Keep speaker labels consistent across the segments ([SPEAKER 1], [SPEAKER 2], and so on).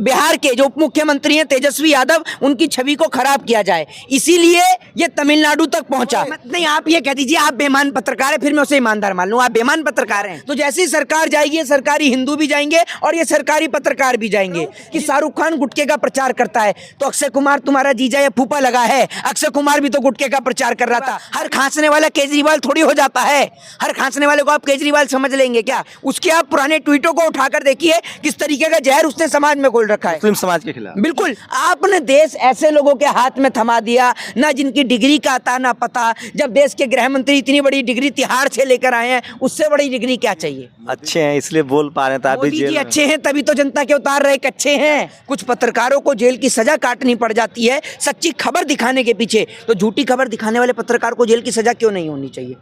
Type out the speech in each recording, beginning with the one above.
[SPEAKER 1] बिहार के जो उप मुख्यमंत्री हैं तेजस्वी यादव, उनकी छवि को खराब किया जाए, इसीलिए ये तमिलनाडु तक पहुंचा। नहीं, आप ये कह दीजिए आप बेईमान पत्रकार है, फिर मैं उसे ईमानदार मान लूं। आप बेईमान पत्रकार हैं तो जैसी सरकार जाएगी ये सरकारी हिंदू भी जाएंगे और ये सरकारी पत्रकार भी जाएंगे। कि शाहरुख खान गुटखे का प्रचार करता है तो अक्षय कुमार तुम्हारा जीजा या फूफा लगा है। अक्षय कुमार भी तो गुटखे का प्रचार कर रहा था। हर खांसने वाला केजरीवाल थोड़ी हो जाता है। हर खांसने वाले को आप केजरीवाल समझ लेंगे क्या? उसके आप पुराने ट्वीटों को उठाकर देखिए किस तरीके का जहर उसने समाज में घोल रखा है,
[SPEAKER 2] मुस्लिम समाज के खिलाफ।
[SPEAKER 1] बिल्कुल। आपने देश ऐसे लोगों के हाथ में थमा दिया, ना जिनकी डिग्री का आता ना पता। जब देश के गृह मंत्री इतनी बड़ी डिग्री तिहाड़ से लेकर आए हैं, उससे बड़ी डिग्री क्या चाहिए?
[SPEAKER 2] अच्छे हैं इसलिए बोल पा रहे हैं।
[SPEAKER 1] मोदी जी अच्छे हैं तभी तो जनता के उतार रहे अच्छे हैं। कुछ पत्रकारों को जेल की सजा काटनी पड़ जाती है सच्ची खबर दिखाने के पीछे, तो झूठी खबर दिखाने वाले पत्रकार को जेल की सजा क्यों नहीं होनी चाहिए?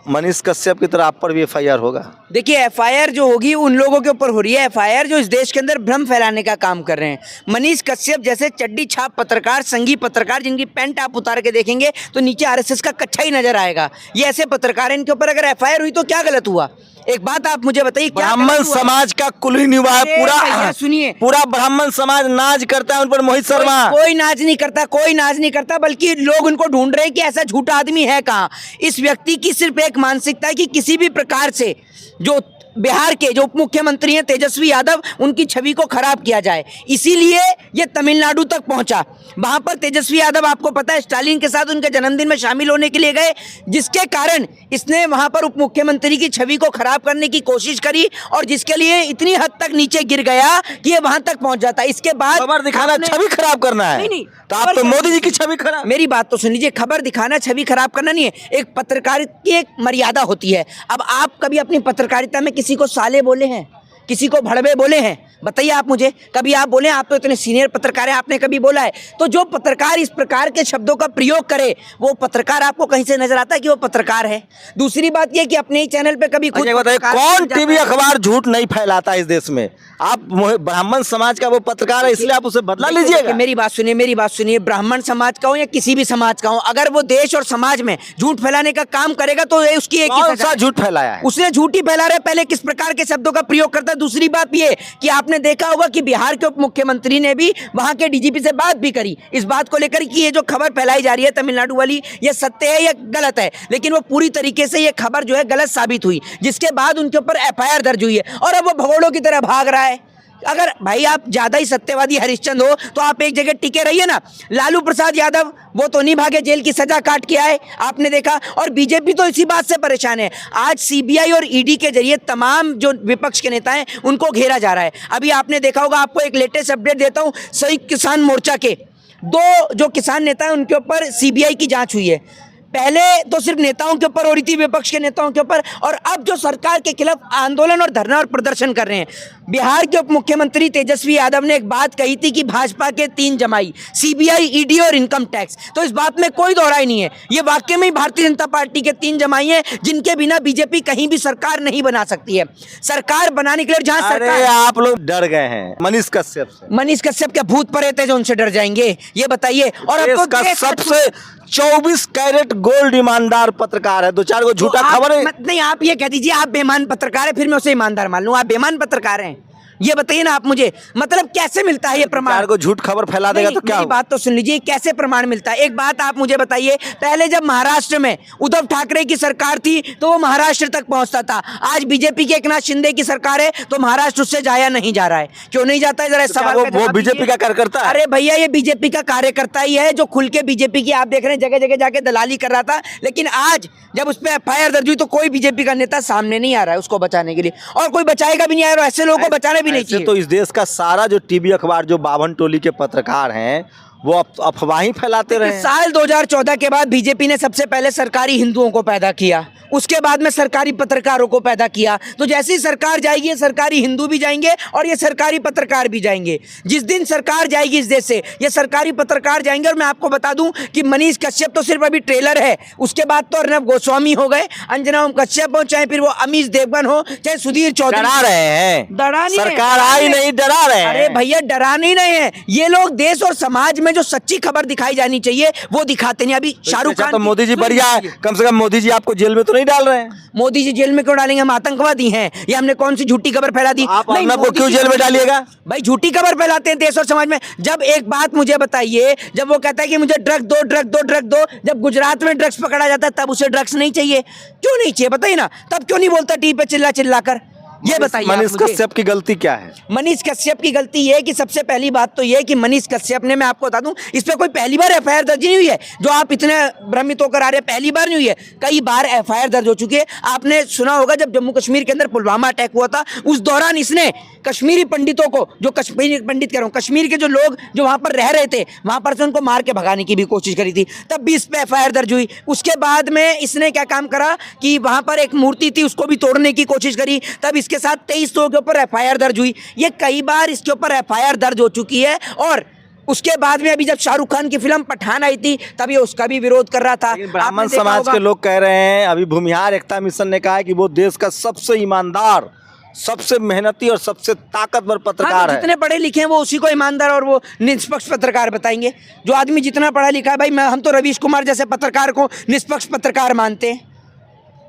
[SPEAKER 2] मनीष कश्यप की तरह आप पर भी एफआईआर होगा?
[SPEAKER 1] देखिए, एफआईआर जो होगी उन लोगों के ऊपर हो रही है। एफआईआर जो इस देश के अंदर भ्रम फैलाने का काम कर रहे हैं। मनीष कश्यप जैसे चड्डी छाप पत्रकार, संघी पत्रकार, जिनकी पैंट आप उतार के देखेंगे तो नीचे आरएसएस का कच्छा ही नजर आएगा, ये ऐसे पत्रकार हैं। इनके ऊपर अगर एफआईआर हुई तो क्या गलत हुआ? एक बात आप मुझे बताइए,
[SPEAKER 2] ब्राह्मण समाज का कुलीन युवा है पूरा।
[SPEAKER 1] सुनिए,
[SPEAKER 2] पूरा ब्राह्मण समाज नाज करता है उन पर। मोहित शर्मा
[SPEAKER 1] कोई नाज नहीं करता, कोई नाज नहीं करता, बल्कि लोग उनको ढूंढ रहे हैं कि ऐसा झूठा आदमी है कहाँ। इस व्यक्ति की सिर्फ एक मानसिकता है कि किसी भी प्रकार से जो बिहार के जो उप मुख्यमंत्री हैं तेजस्वी यादव, उनकी छवि को खराब किया जाए, इसीलिए ये तमिलनाडु तक पहुंचा। वहां पर तेजस्वी यादव, आपको पता है, स्टालिन के साथ उनके जन्मदिन में शामिल होने के लिए गए, जिसके कारण इसने वहां पर उप मुख्यमंत्री की छवि को खराब करने की कोशिश करी और जिसके लिए इतनी हद तक नीचे गिर गया कि ये वहां तक पहुंच जाता। इसके बाद
[SPEAKER 2] खबर दिखाना छवि खराब करना है।
[SPEAKER 1] नहीं,
[SPEAKER 2] तो आप तो मोदी जी की छवि खराब।
[SPEAKER 1] मेरी बात तो सुन लीजिए, खबर दिखाना छवि खराब करना नहीं है। एक पत्रकार की एक मर्यादा होती है। अब आप कभी अपनी पत्रकारिता में किसी को साले बोले हैं, किसी को भड़वे बोले हैं? बताइए आप मुझे, कभी आप बोले? आप तो इतने सीनियर पत्रकार हैं, आपने कभी बोला है? तो जो पत्रकार इस प्रकार के शब्दों का प्रयोग करे, वो पत्रकार आपको कहीं से नजर आता है कि वो पत्रकार है? दूसरी बात ये कि अपने ही चैनल पे कभी खुद
[SPEAKER 2] बताइए, कौन टीवी अखबार झूठ नहीं फैलाता इस देश में? आप ब्राह्मण समाज का वो पत्रकार है, इसलिए आप उसे बदला लीजिएगा।
[SPEAKER 1] मेरी बात सुनिए, मेरी बात सुनिए। ब्राह्मण समाज का हो या किसी भी समाज का हो, अगर वो देश और समाज में झूठ फैलाने का काम करेगा तो उसकी एक ही सजा है।
[SPEAKER 2] झूठ फैलाया है
[SPEAKER 1] उसने, झूठ ही फैला रहा है। पहले किस प्रकार के शब्दों का प्रयोग करता है। दूसरी बात ये कि आपने देखा होगा कि बिहार के उप मुख्यमंत्री ने भी वहां के डीजीपी से बात भी करी इस बात को लेकर कि ये जो खबर फैलाई जा रही है तमिलनाडु वाली, ये सत्य है या गलत है। लेकिन वो पूरी तरीके से ये खबर जो है गलत साबित हुई, जिसके बाद उनके ऊपर एफआईआर दर्ज हुई है और अब वो भगोड़ों की तरह भाग रहा है। अगर भाई आप ज्यादा ही सत्यवादी हरिश्चंद्र हो तो आप एक जगह टिके रहिए ना। लालू प्रसाद यादव वो तो नहीं भागे, जेल की सजा काट के आए, आपने देखा। और बीजेपी तो इसी बात से परेशान है। आज सीबीआई और ईडी के जरिए तमाम जो विपक्ष के नेता हैं उनको घेरा जा रहा है। अभी आपने देखा होगा, आपको एक लेटेस्ट अपडेट देता हूं, संयुक्त किसान मोर्चा के 2 जो किसान नेता हैं उनके ऊपर सीबीआई की जांच हुई है। पहले तो सिर्फ नेताओं के ऊपर हो रही थी, विपक्ष के नेताओं के ऊपर, और अब जो सरकार के खिलाफ आंदोलन और धरना और प्रदर्शन कर रहे हैं। बिहार के उप मुख्यमंत्री तेजस्वी यादव ने एक बात कही थी कि भाजपा के 3 जमाई, सीबीआई, ईडी और इनकम टैक्स। तो इस बात में कोई दोहराई नहीं है, ये वाकई में भारतीय जनता पार्टी के 3 जमाई हैं जिनके बिना बीजेपी कहीं भी सरकार नहीं बना सकती है। सरकार बनाने के लिए जहां सरकार,
[SPEAKER 2] आप लोग डर गए हैं मनीष कश्यप से।
[SPEAKER 1] मनीष कश्यप क्या भूत प्रेत है जो उनसे डर जाएंगे? ये बताइए। और अब तो
[SPEAKER 2] सबसे 24 कैरेट गोल्ड ईमानदार पत्रकार है। 2-4 को झूठा खबर है।
[SPEAKER 1] नहीं, आप ये कह दीजिए आप बेईमान पत्रकार है, फिर मैं उसे ईमानदार मान लूं। आप बेईमान पत्रकार हैं, ये बताइए ना आप मुझे। मतलब कैसे मिलता है ये प्रमाण?
[SPEAKER 2] को झूठ खबर फैला देगा तो क्या?
[SPEAKER 1] मेरी बात तो सुन लीजिए, कैसे प्रमाण मिलता है? एक बात आप मुझे बताइए, पहले जब महाराष्ट्र में उद्धव ठाकरे की सरकार थी तो वो महाराष्ट्र तक पहुंचता था। आज बीजेपी के एकनाथ शिंदे की सरकार है तो महाराष्ट्र उससे जाया नहीं जा रहा है। क्यों नहीं जाता है? जरा सवाल
[SPEAKER 2] वो बीजेपी का कार्यकर्ता है?
[SPEAKER 1] अरे भैया, ये बीजेपी का कार्यकर्ता ही है जो खुल के बीजेपी की, आप देख रहे हैं, जगह जगह जाके दलाली कर रहा था। लेकिन आज जब उस पर एफआईआर दर्ज हुई तो कोई बीजेपी का नेता सामने नहीं आ रहा है उसको बचाने के लिए, और कोई बचाएगा भी नहीं आ रहा। ऐसे लोगों को बचाना भी नहीं चाहिए।
[SPEAKER 2] तो इस देश का सारा जो टीवी अखबार, जो 52 टोली के पत्रकार हैं, वो अफवाही फैलाते रहे।
[SPEAKER 1] साल 2014 के बाद बीजेपी ने सबसे पहले सरकारी हिंदुओं को पैदा किया, उसके बाद में सरकारी पत्रकारों को पैदा किया। तो जैसी सरकार जाएगी ये सरकारी हिंदू भी जाएंगे और ये सरकारी पत्रकार भी जाएंगे। जिस दिन सरकार जाएगी इस देश से, ये सरकारी पत्रकार जाएंगे। और मैं आपको बता दूं कि मनीष कश्यप तो सिर्फ अभी ट्रेलर है, उसके बाद तो अर्नब गोस्वामी हो गए, अंजना ओम कश्यप हो, चाहे फिर वो अमीश देवगन हो, चाहे सुधीर चौधरी।
[SPEAKER 2] डरा रहे हैं,
[SPEAKER 1] डरा नहीं,
[SPEAKER 2] सरकार आई नहीं, डरा रहे हैं।
[SPEAKER 1] अरे भैया, डरा नहीं रहे हैं ये लोग। देश और समाज में में जो सच्ची खबर दिखाई जानी चाहिए वो दिखाते नहीं। अभी शाहरुख खान
[SPEAKER 2] तो मोदी जी बढ़िया है, कम से कम मोदी जी आपको जेल में तो नहीं डाल रहे हैं।
[SPEAKER 1] मोदी जी जेल में क्यों डालेंगे? हम आतंकवादी हैं या हमने कौन सी झूठी खबर फैला दी?
[SPEAKER 2] आप
[SPEAKER 1] नहीं,
[SPEAKER 2] अपना को
[SPEAKER 1] मोदी
[SPEAKER 2] क्यों
[SPEAKER 1] जी
[SPEAKER 2] जेल में डालिएगा?
[SPEAKER 1] भाई झूठी खबर फैलाते हैं देश और समाज में। जब एक बात मुझे बताइए, जब वो कहता है कि मुझे ड्रग दो ड्रग दो ड्रग दो, जब गुजरात में ड्रग्स पकड़ा जाता है तब उसे ड्रग्स नहीं चाहिए। क्यों नहीं चाहिए बताइए ना? तब क्यों नहीं बोलता टीवी पे चिल्ला चिल्ला कर? ये बताइए आप
[SPEAKER 2] मनीष
[SPEAKER 1] मुझे।
[SPEAKER 2] कश्यप की गलती क्या है?
[SPEAKER 1] मनीष कश्यप की गलती ये है कि सबसे पहली बात तो ये है कि मनीष कश्यप ने, मैं आपको बता दूं, इस पे कोई पहली बार एफआईआर दर्ज नहीं हुई है जो आप इतने भ्रमित होकर आ रहे हैं। पहली बार नहीं हुई है, कई बार एफआईआर दर्ज हो चुकी है। आपने सुना होगा जब जम्मू कश्मीर के अंदर पुलवामा अटैक हुआ था, उस दौरान इसने कश्मीरी पंडितों को, जो कश्मीरी पंडित कह रहा हूँ, कश्मीर के जो लोग जो वहां पर रह रहे थे, वहां पर से उनको मार के भगाने की भी कोशिश करी थी, तब भी इस पे एफआईआर दर्ज हुई। उसके बाद में इसने क्या काम करा कि वहां पर एक मूर्ति थी उसको भी तोड़ने की कोशिश करी, तब इसके साथ 23 लोगों के ऊपर एफआईआर दर्ज हुई। ये कई बार इसके ऊपर एफआईआर दर्ज हो चुकी है। और उसके बाद में अभी जब शाहरुख खान की फिल्म पठान आई थी तब ये उसका भी विरोध कर रहा था।
[SPEAKER 2] ब्राह्मण समाज के लोग कह रहे हैं, अभी भूमिहार एकता मिशन ने कहा है कि वो देश का सबसे ईमानदार, सबसे मेहनती और सबसे ताकतवर पत्रकार है।
[SPEAKER 1] जितने पढ़े लिखे हैं वो उसी को ईमानदार और वो निष्पक्ष पत्रकार बताएंगे। जो आदमी जितना पढ़ा लिखा है, भाई हम तो रवीश कुमार जैसे पत्रकार को निष्पक्ष पत्रकार मानते हैं।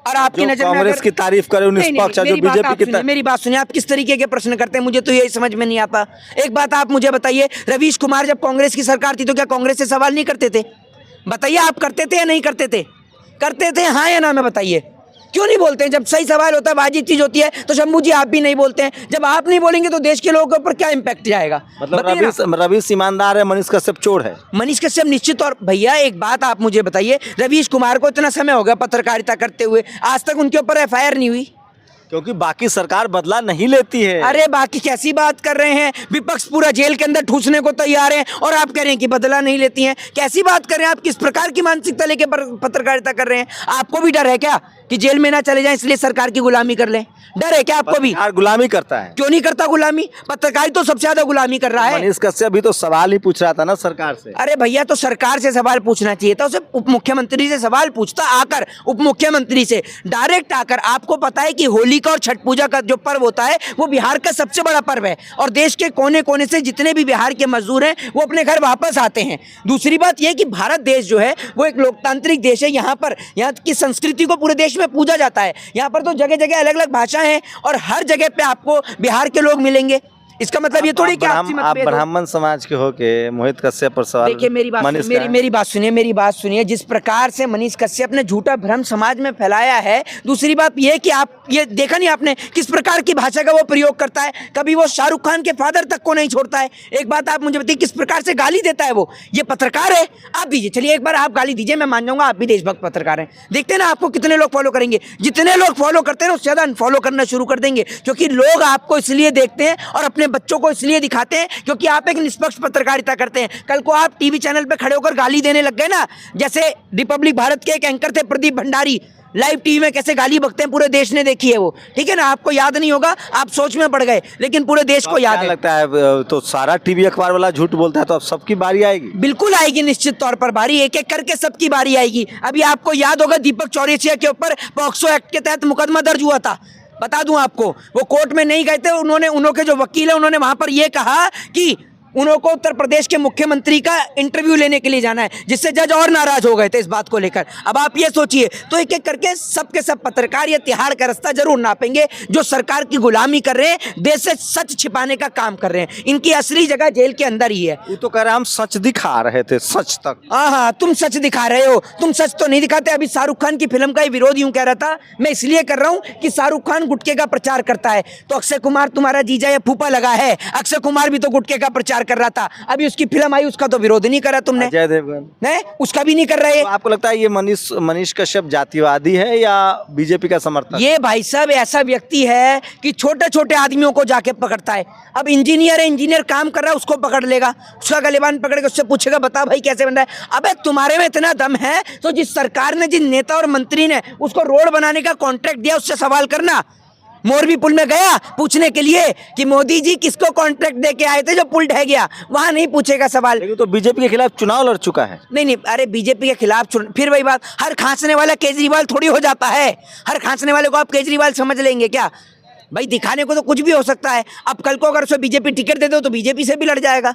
[SPEAKER 1] और आपकी नजर में
[SPEAKER 2] कांग्रेस की तारीफ करे निष्पक्ष, जो बीजेपी की
[SPEAKER 1] मेरी बात सुनिए, आप किस तरीके के प्रश्न करते हैं मुझे तो यही समझ में नहीं आता। एक बात आप मुझे बताइए, रवीश कुमार जब कांग्रेस की सरकार थी तो क्या कांग्रेस से सवाल नहीं करते थे? बताइए, आप करते थे या नहीं करते थे? करते थे, हाँ या ना में बताइए। क्यों नहीं बोलते हैं? जब सही सवाल होता है, वाजिब चीज होती है तो शंभू जी आप भी नहीं बोलते हैं। जब आप नहीं बोलेंगे तो देश के लोगों के ऊपर क्या इम्पैक्ट जाएगा?
[SPEAKER 2] मतलब रवीश ईमानदार है, मनीष कश्यप चोर है।
[SPEAKER 1] मनीष कश्यप निश्चित तौर, भैया एक बात आप मुझे बताइए, रवीश कुमार को इतना समय हो गया पत्रकारिता करते हुए, आज तक उनके ऊपर एफआईआर नहीं हुई?
[SPEAKER 2] क्योंकि बाकी सरकार बदला नहीं लेती है।
[SPEAKER 1] अरे बाकी कैसी बात कर रहे हैं? विपक्ष पूरा जेल के अंदर ठूसने को तैयार है और आप कह रहे हैं कि बदला नहीं लेती हैं। कैसी बात कर रहे हैं आप? किस प्रकार की मानसिकता लेके पत्रकारिता कर रहे हैं? आपको भी डर है क्या कि जेल में ना चले जाएं इसलिए सरकार की गुलामी कर लें? डर है क्या आपको भी?
[SPEAKER 2] गुलामी करता है।
[SPEAKER 1] क्यों नहीं करता गुलामी? पत्रकारी तो सबसे ज्यादा गुलामी कर रहा है।
[SPEAKER 2] मनीष कश्यप भी तो सवाल ही पूछ रहा था ना सरकार से।
[SPEAKER 1] अरे भैया, तो सरकार से सवाल पूछना चाहिए था, उसे उप मुख्यमंत्री से सवाल पूछता आकर, उप मुख्यमंत्री से डायरेक्ट आकर। आपको पता है कि होली का और छठ पूजा का जो पर्व होता है वो बिहार का सबसे बड़ा पर्व है और देश के कोने कोने से जितने भी बिहार के मजदूर हैं वो अपने घर वापस आते हैं। दूसरी बात यह कि भारत देश जो है वो एक लोकतांत्रिक देश है। यहाँ की संस्कृति को पूरे देश में पूजा जाता है। यहाँ पर तो जगह जगह अलग अलग भाषाएं हैं और हर जगह पे आपको बिहार के लोग मिलेंगे। इसका मतलब ये थोड़ी कि
[SPEAKER 2] आप ब्राह्मण समाज के होके मोहित कश्यप पर सवाल।
[SPEAKER 1] देखिए मेरी बात सुनिए, जिस प्रकार से मनीष कश्यप ने झूठा भ्रम समाज में फैलाया है। दूसरी बात ये कि आप ये देखा नहीं आपने किस प्रकार की भाषा का वो प्रयोग करता है? कभी वो शाहरुख खान के फादर तक को नहीं छोड़ता है। एक बात आप मुझे बताइए, किस प्रकार से गाली देता है वो? ये पत्रकार है? आप दीजिए, चलिए एक बार आप गाली दीजिए, मैं मान जाऊंगा आप भी देशभक्त पत्रकार हैं। देखते हैं ना आपको कितने लोग फॉलो करेंगे। जितने लोग फॉलो करते हैं उससे ज्यादा अनफॉलो करना शुरू कर देंगे, क्योंकि लोग आपको इसलिए देखते हैं और अपने बच्चों को इसलिए दिखाते हैं क्योंकि आप एक निष्पक्ष पत्रकारिता करते हैं। कल को आप टीवी चैनल पे खड़े होकर गाली देने लग गए ना, जैसे रिपब्लिक भारत के एक एंकर थे प्रदीप भंडारी, लाइव टीवी में कैसे गाली बकते हैं, पूरे देश ने देखी है वो, ठीक है ना? आपको याद नहीं होगा, आप सोच में पड़ गए, लेकिन पूरे देश को याद है।
[SPEAKER 2] लगता है तो सारा टीवी अखबार वाला झूठ बोलता है तो अब सबकी बारी आएगी।
[SPEAKER 1] बिल्कुल आएगी, निश्चित तौर पर बारी, एक एक करके सबकी बारी आएगी। अभी आपको याद होगा दीपक चौरसिया के ऊपर पॉक्सो एक्ट के तहत मुकदमा दर्ज हुआ था। बता दूं आपको, वो कोर्ट में नहीं गए थे, उन्होंने जो वकील है उन्होंने वहां पर यह कहा कि उनको उत्तर प्रदेश के मुख्यमंत्री का इंटरव्यू लेने के लिए जाना है, जिससे जज और नाराज हो गए थे इस बात को लेकर। अब आप ये सोचिए, तो एक एक करके सबके सब पत्रकार ये तिहाड़ का रास्ता जरूर नापेंगे जो सरकार की गुलामी कर रहे हैं, देश से सच छिपाने का काम कर रहे हैं। इनकी असली जगह जेल के अंदर ही है।
[SPEAKER 2] वो तो कह रहे हम सच दिखा रहे थे, सच तक।
[SPEAKER 1] हाँ, तुम सच दिखा रहे हो, तुम सच तो नहीं दिखाते। अभी शाहरुख खान की फिल्म का ही विरोध यूं कह रहा था, मैं इसलिए कर रहा हूं कि शाहरुख खान गुटखे का प्रचार करता है, तो अक्षय कुमार तुम्हारा जीजा या फूफा लगा है। अक्षय कुमार भी तो गुटखे का प्रचार कर रहा था, अभी उसकी फिल्म आई, उसका तो विरोध नहीं करा तुमने।
[SPEAKER 2] अजय देवगन
[SPEAKER 1] नहीं, उसका भी नहीं कर रहे।
[SPEAKER 2] तो आपको लगता है ये मनीष कश्यप जातिवादी है या बीजेपी का समर्थक?
[SPEAKER 1] ये भाई साहब ऐसा व्यक्ति है कि छोटे छोटे आदमियों को जाके पकड़ता है। अब इंजीनियर है, इंजीनियर काम कर रहा है, उसको पकड़ लेगा, उसका गलेबान पकड़ के उससे पूछेगा बता भाई कैसे बन रहा है। अबे तुम्हारे में इतना दम है तो जिस सरकार ने, जिस नेता और मंत्री ने उसको रोड बनाने का कॉन्ट्रैक्ट दिया उससे सवाल करना। मोरबी पुल में गया पूछने के लिए कि मोदी जी किसको कॉन्ट्रैक्ट देके आए थे जो पुल ढह गया, वहां नहीं पूछेगा सवाल।
[SPEAKER 2] लेकिन तो बीजेपी के खिलाफ चुनाव लड़ चुका है।
[SPEAKER 1] नहीं, अरे बीजेपी के खिलाफ फिर वही बात, हर खांसने वाला केजरीवाल थोड़ी हो जाता है। हर खांसने वाले को आप केजरीवाल समझ लेंगे क्या? भाई दिखाने को तो कुछ भी हो सकता है। अब कल को अगर उसे बीजेपी टिकट दे दो तो बीजेपी से भी लड़ जाएगा।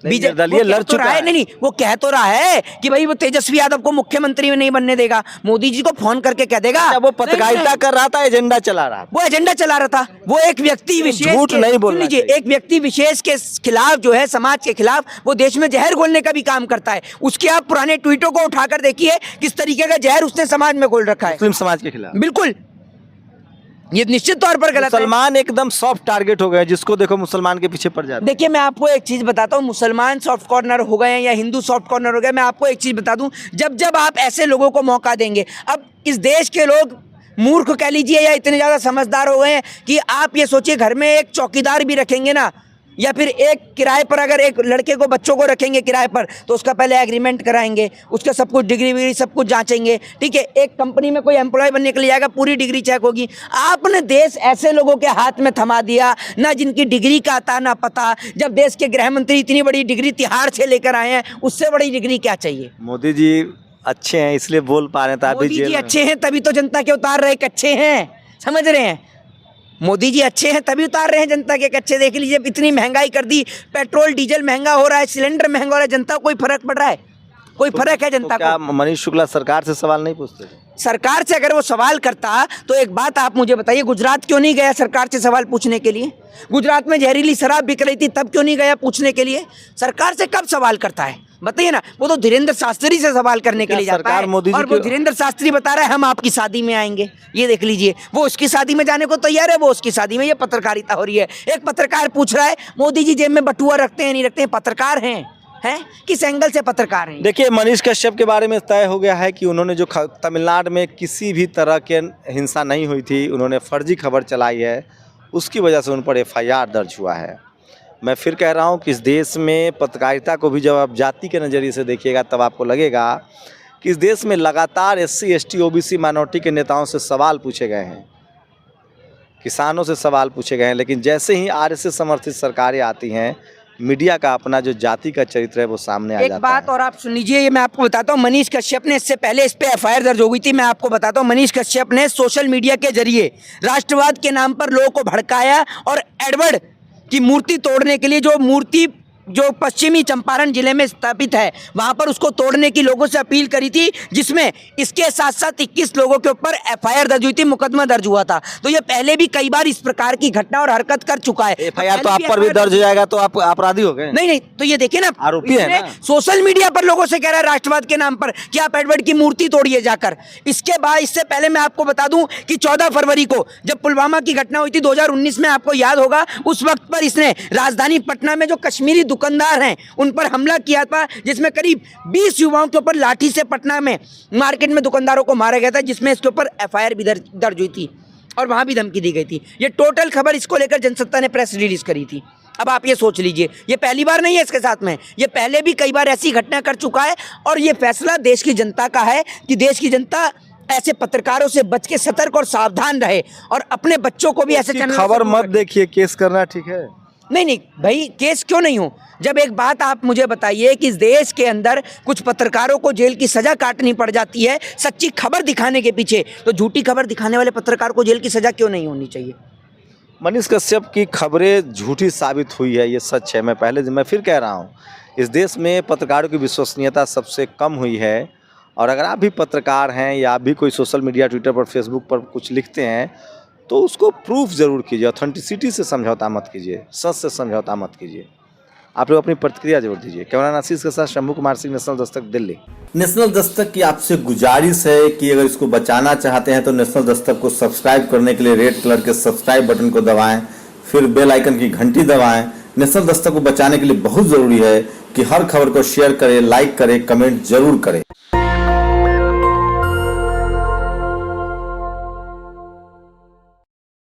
[SPEAKER 2] निर्दलीय लड़ चुका है।
[SPEAKER 1] नहीं, वो कह तो रहा है कि भाई वो तेजस्वी यादव को मुख्यमंत्री में नहीं बनने देगा, मोदी जी को फोन करके कह देगा।
[SPEAKER 2] वो पत्रकारिता कर रहा था, एजेंडा चला रहा था,
[SPEAKER 1] वो एजेंडा चला रहा था। वो एक व्यक्ति विशेष,
[SPEAKER 2] झूठ नहीं बोलना चाहिए।
[SPEAKER 1] एक व्यक्ति विशेष के खिलाफ जो है, समाज के खिलाफ, वो देश में जहर घोलने का भी काम करता है। उसके आप पुराने ट्वीटों को उठाकर देखिए किस तरीके का जहर उसने समाज में घोल रखा है,
[SPEAKER 2] मुस्लिम समाज के खिलाफ।
[SPEAKER 1] बिल्कुल, ये निश्चित तौर पर गलत है।
[SPEAKER 2] मुसलमान एकदम सॉफ्ट टारगेट हो गए, जिसको देखो मुसलमान के पीछे पड़ जाते।
[SPEAKER 1] देखिए, मैं आपको एक चीज बताता हूँ, मुसलमान सॉफ्ट कॉर्नर हो गए हैं या हिंदू सॉफ्ट कॉर्नर हो गए, मैं आपको एक चीज बता दूं, जब जब आप ऐसे लोगों को मौका देंगे, अब इस देश के लोग मूर्ख कह लीजिए या इतने ज्यादा समझदार हो गए हैं कि आप ये सोचिए, घर में एक चौकीदार भी रखेंगे ना, या फिर एक किराए पर अगर एक लड़के को, बच्चों को रखेंगे किराए पर, तो उसका पहले एग्रीमेंट कराएंगे, उसका सब कुछ डिग्री विग्री सब कुछ जांचेंगे, ठीक है। एक कंपनी में कोई एम्प्लॉय बनने के लिए जाएगा, पूरी डिग्री चेक होगी। आपने देश ऐसे लोगों के हाथ में थमा दिया, ना जिनकी डिग्री का आता ना पता। जब देश के गृह मंत्री इतनी बड़ी डिग्री तिहाड़ से लेकर आए हैं, उससे बड़ी डिग्री क्या चाहिए?
[SPEAKER 2] मोदी जी अच्छे हैं इसलिए बोल पा रहे हैं।
[SPEAKER 1] मोदी जी अच्छे हैं तभी तो जनता के उतार रहे कच्चे हैं, समझ रहे हैं? मोदी जी अच्छे हैं तभी उतार रहे हैं जनता के कच्चे। देख लीजिए, इतनी महंगाई कर दी, पेट्रोल डीजल महंगा हो रहा है, सिलेंडर महंगा हो रहा है, जनता को कोई फर्क पड़ रहा है? कोई फर्क है जनता
[SPEAKER 2] क्या
[SPEAKER 1] को?
[SPEAKER 2] मनीष शुक्ला सरकार से सवाल नहीं पूछते?
[SPEAKER 1] सरकार से अगर वो सवाल करता तो एक बात आप मुझे बताइए, गुजरात क्यों नहीं गया सरकार से सवाल पूछने के लिए? गुजरात में जहरीली शराब बिक रही थी, तब क्यों नहीं गया पूछने के लिए? सरकार से कब सवाल करता है बताइए ना? वो तो धीरेन्द्र शास्त्री से सवाल करने के लिए जाता है, और वो धीरेन्द्र शास्त्री बता रहा है हम आपकी शादी में आएंगे। ये देख लीजिए, वो उसकी शादी में जाने को तैयार है, वो उसकी शादी में। ये पत्रकारिता हो रही है। एक पत्रकार पूछ रहा है मोदी जी जेब में बटुआ रखते हैं नहीं रखते हैं? पत्रकार हैं किस एंगल से पत्रकार हैं?
[SPEAKER 2] देखिए, मनीष कश्यप के बारे में तय हो गया है कि उन्होंने जो तमिलनाडु में किसी भी तरह के हिंसा नहीं हुई थी, उन्होंने फर्जी खबर चलाई है, उसकी वजह से उन पर FIR दर्ज हुआ है। मैं फिर कह रहा हूं कि इस देश में पत्रकारिता को भी जब आप जाति के नज़रिए से देखिएगा, तब आपको लगेगा कि इस देश में लगातार SC ST OBC माइनॉरिटी के नेताओं से सवाल पूछे गए हैं, किसानों से सवाल पूछे गए हैं, लेकिन जैसे ही RSS समर्थित सरकारें आती हैं, मीडिया का अपना जो जाति का चरित्र है वो सामने आ जाता है।
[SPEAKER 1] एक बात और आप सुन लीजिए, ये मैं आपको बताता हूँ। मनीष कश्यप ने, इससे पहले इस पे FIR दर्ज हो गई थी, मैं आपको बताता हूँ। मनीष कश्यप ने सोशल मीडिया के जरिए राष्ट्रवाद के नाम पर लोगों को भड़काया और एडवर्ड की मूर्ति तोड़ने के लिए, जो मूर्ति जो पश्चिमी चंपारण जिले में स्थापित है, वहां पर उसको तोड़ने की लोगों से अपील करी थी, जिसमें इसके साथ साथ 21 लोगों के ऊपर FIR दर्ज हुई थी, मुकदमा दर्ज हुआ था। तो ये पहले भी कई बार इस प्रकार की घटना और हरकत कर चुका है।
[SPEAKER 2] FIR तो आप पर भी दर्ज हो जाएगा तो आप अपराधी हो गए?
[SPEAKER 1] नहीं, तो ये देखिए ना,
[SPEAKER 2] आरोपी है ना।
[SPEAKER 1] सोशल मीडिया पर लोगों से कह रहा है राष्ट्रवाद के नाम पर कि आप एडवर्ड की मूर्ति तोड़िए जाकर। इसके बाद, इससे पहले मैं आपको बता दूं कि 14 फरवरी को जब पुलवामा की घटना हुई थी 2019 में, आपको याद होगा, उस वक्त पर इसने राजधानी पटना में जो कश्मीरी दुकानदार हैं उन पर हमला किया था, जिसमें करीब 20 युवाओं के ऊपर लाठी से पटना में मार्केट में दुकानदारों को मारा गया था, जिसमें इसके ऊपर FIR भी दर्ज हुई थी और वहां भी धमकी दी गई थी। ये टोटल खबर इसको लेकर जनसत्ता ने प्रेस रिलीज करी थी। अब आप ये सोच लीजिए, ये पहली बार नहीं है इसके साथ में, ये पहले भी कई बार ऐसी घटना कर चुका है। और ये फैसला देश की जनता का है कि देश की जनता ऐसे पत्रकारों से बच के सतर्क और सावधान रहे, और अपने बच्चों को भी ऐसे
[SPEAKER 2] खबर मत देखिए। केस करना ठीक है?
[SPEAKER 1] नहीं भाई, केस क्यों नहीं हो? जब एक बात आप मुझे बताइए कि इस देश के अंदर कुछ पत्रकारों को जेल की सजा काटनी पड़ जाती है सच्ची खबर दिखाने के पीछे, तो झूठी खबर दिखाने वाले पत्रकार को जेल की सजा क्यों नहीं होनी चाहिए?
[SPEAKER 2] मनीष कश्यप की खबरें झूठी साबित हुई है, ये सच है। मैं फिर कह रहा हूँ, इस देश में पत्रकारों की विश्वसनीयता सबसे कम हुई है। और अगर आप भी पत्रकार हैं या आप भी कोई सोशल मीडिया, ट्विटर पर, फेसबुक पर कुछ लिखते हैं, तो उसको प्रूफ ज़रूर कीजिए। ऑथेंटिसिटी से समझौता मत कीजिए, सच से समझौता मत कीजिए। आप लोग अपनी प्रतिक्रिया जरूर दीजिए। कैमरा आशीष के साथ शंभू कुमार सिंह, नेशनल दस्तक, दिल्ली।
[SPEAKER 3] नेशनल दस्तक की आपसे गुजारिश है कि अगर इसको बचाना चाहते हैं तो नेशनल दस्तक को सब्सक्राइब करने के लिए रेड कलर के सब्सक्राइब बटन को दबाएं, फिर बेल आइकन की घंटी दबाएं। नेशनल दस्तक को बचाने के लिए बहुत ज़रूरी है कि हर खबर को शेयर करें, लाइक करें, कमेंट जरूर करें।